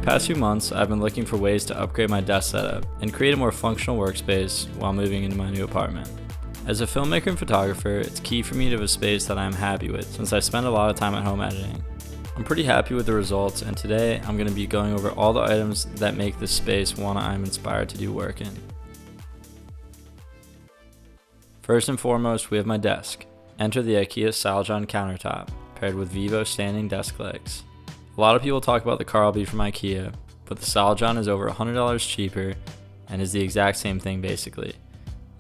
past few months, I've been looking for ways to upgrade my desk setup and create a more functional workspace while moving into my new apartment. As a filmmaker and photographer, it's key for me to have a space that I'm happy with since I spend a lot of time at home editing. I'm pretty happy with the results, and today I'm going to be going over all the items that make this space one I'm inspired to do work in. First and foremost, we have my desk. Enter the IKEA Saljon countertop, paired with Vivo standing desk legs. A lot of people talk about the Carlby from IKEA, but the Saljon is over $100 cheaper and is the exact same thing basically.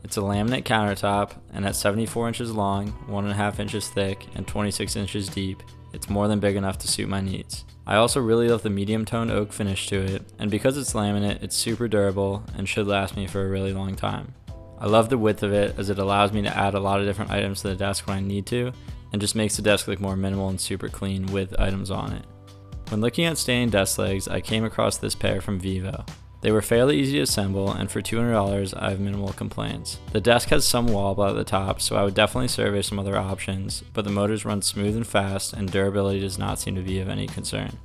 It's a laminate countertop, and at 74 inches long, 1.5 inches thick, and 26 inches deep, it's more than big enough to suit my needs. I also really love the medium-toned oak finish to it, and because it's laminate, it's super durable and should last me for a really long time. I love the width of it as it allows me to add a lot of different items to the desk when I need to, and just makes the desk look more minimal and super clean with items on it. When looking at standing desk legs, I came across this pair from Vivo. They were fairly easy to assemble, and for $200 I have minimal complaints. The desk has some wobble at the top, so I would definitely survey some other options, but the motors run smooth and fast, and durability does not seem to be of any concern.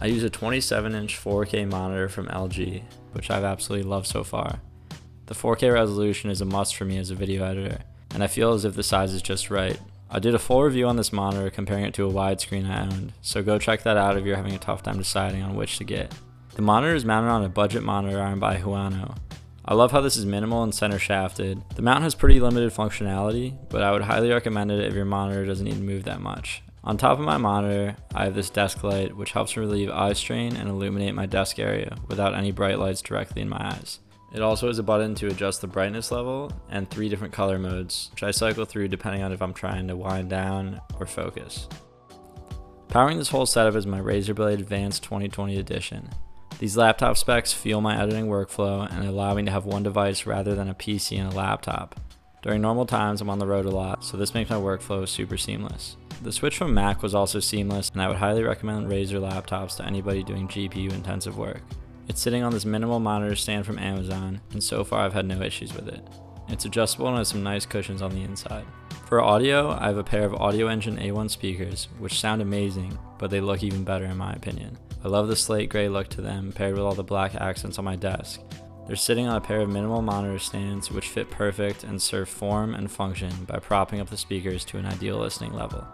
I use a 27-inch 4K monitor from LG, which I've absolutely loved so far. The 4K resolution is a must for me as a video editor, and I feel as if the size is just right. I did a full review on this monitor comparing it to a widescreen I owned, so go check that out if you're having a tough time deciding on which to get. The monitor is mounted on a budget monitor arm by Huano. I love how this is minimal and center shafted. The mount has pretty limited functionality, but I would highly recommend it if your monitor doesn't need to move that much. On top of my monitor, I have this desk light which helps relieve eye strain and illuminate my desk area without any bright lights directly in my eyes. It also has a button to adjust the brightness level and 3 different color modes, which I cycle through depending on if I'm trying to wind down or focus. Powering this whole setup is my Razer Blade Advanced 2020 edition. These laptop specs fuel my editing workflow and allow me to have one device rather than a PC and a laptop. During normal times, I'm on the road a lot, so this makes my workflow super seamless. The switch from Mac was also seamless, and I would highly recommend Razer laptops to anybody doing GPU intensive work. It's sitting on this minimal monitor stand from Amazon, and so far I've had no issues with it. It's adjustable and has some nice cushions on the inside. For audio, I have a pair of Audio Engine A1 speakers, which sound amazing, but they look even better in my opinion. I love the slate gray look to them paired with all the black accents on my desk. They're sitting on a pair of minimal monitor stands which fit perfect and serve form and function by propping up the speakers to an ideal listening level.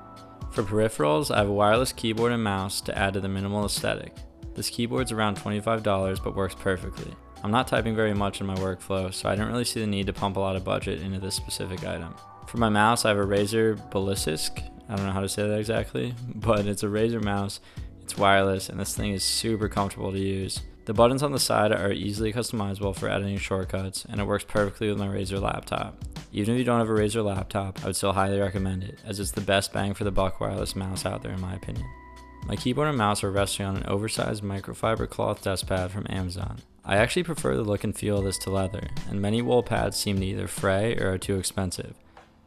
For peripherals, I have a wireless keyboard and mouse to add to the minimal aesthetic. This keyboard's around $25 but works perfectly. I'm not typing very much in my workflow, so I didn't really see the need to pump a lot of budget into this specific item. For my mouse, I have a Razer Ballistic. I don't know how to say that exactly, but it's a Razer mouse. It's wireless, and this thing is super comfortable to use. The buttons on the side are easily customizable for editing shortcuts, and it works perfectly with my Razer laptop. Even if you don't have a Razer laptop, I would still highly recommend it, as it's the best bang for the buck wireless mouse out there in my opinion. My keyboard and mouse are resting on an oversized microfiber cloth desk pad from Amazon. I actually prefer the look and feel of this to leather, and many wool pads seem to either fray or are too expensive.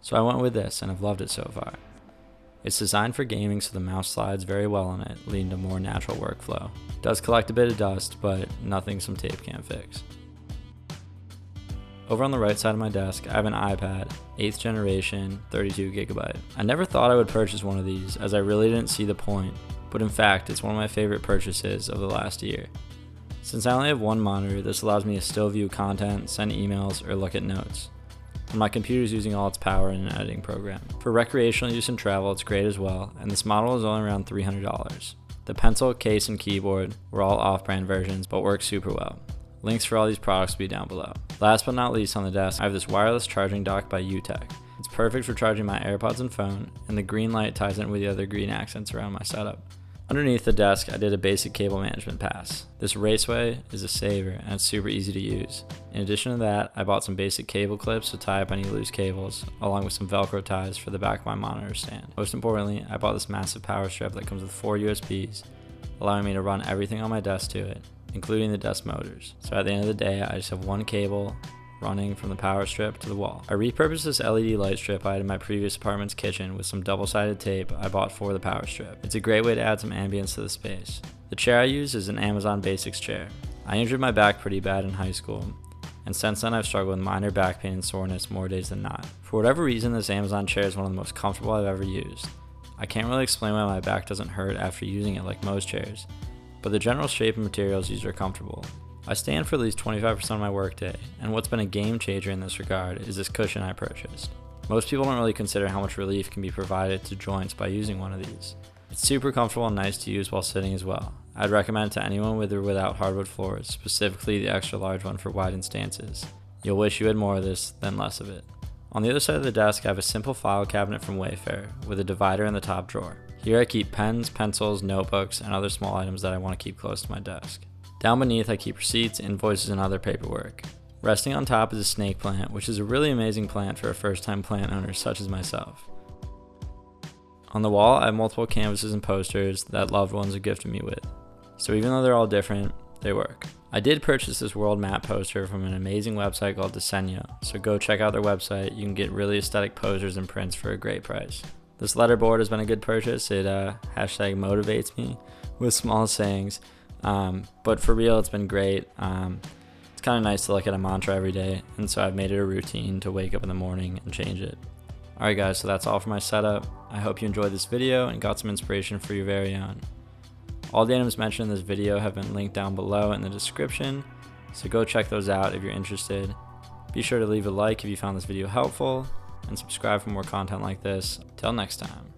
So I went with this, and I've loved it so far. It's designed for gaming, so the mouse slides very well on it, leading to more natural workflow. It does collect a bit of dust, but nothing some tape can't fix. Over on the right side of my desk, I have an iPad, 8th generation, 32GB. I never thought I would purchase one of these, as I really didn't see the point, but in fact, it's one of my favorite purchases of the last year. Since I only have one monitor, this allows me to still view content, send emails, or look at notes. And my computer is using all its power in an editing program. For recreational use and travel, it's great as well, and this model is only around $300. The pencil, case, and keyboard were all off-brand versions, but work super well. Links for all these products will be down below. Last but not least on the desk, I have this wireless charging dock by UTech. It's perfect for charging my AirPods and phone, and the green light ties in with the other green accents around my setup. Underneath the desk, I did a basic cable management pass. This raceway is a saver, and it's super easy to use. In addition to that, I bought some basic cable clips to tie up any loose cables, along with some Velcro ties for the back of my monitor stand. Most importantly, I bought this massive power strip that comes with 4 USBs, allowing me to run everything on my desk to it, including the desk motors. So at the end of the day, I just have one cable running from the power strip to the wall. I repurposed this LED light strip I had in my previous apartment's kitchen with some double-sided tape I bought for the power strip. It's a great way to add some ambience to the space. The chair I use is an Amazon Basics chair. I injured my back pretty bad in high school, and since then I've struggled with minor back pain and soreness more days than not. For whatever reason, this Amazon chair is one of the most comfortable I've ever used. I can't really explain why my back doesn't hurt after using it like most chairs, but the general shape and materials used are comfortable. I stand for at least 25% of my workday, and what's been a game changer in this regard is this cushion I purchased. Most people don't really consider how much relief can be provided to joints by using one of these. It's super comfortable and nice to use while sitting as well. I'd recommend it to anyone with or without hardwood floors, specifically the extra large one for widened stances. You'll wish you had more of this than less of it. On the other side of the desk, I have a simple file cabinet from Wayfair with a divider in the top drawer. Here I keep pens, pencils, notebooks, and other small items that I want to keep close to my desk. Down beneath, I keep receipts, invoices, and other paperwork. Resting on top is a snake plant, which is a really amazing plant for a first-time plant owner such as myself. On the wall, I have multiple canvases and posters that loved ones have gifted me with. So even though they're all different, they work. I did purchase this world map poster from an amazing website called Disenyo, so go check out their website. You can get really aesthetic posters and prints for a great price. This letterboard has been a good purchase. It hashtag motivates me with small sayings. But for real, it's been great. It's kind of nice to look at a mantra every day, and so I've made it a routine to wake up in the morning and change it. Alright guys, so that's all for my setup. I hope you enjoyed this video and got some inspiration for your very own. All the items mentioned in this video have been linked down below in the description, so go check those out if you're interested. Be sure to leave a like if you found this video helpful, and subscribe for more content like this. Till next time.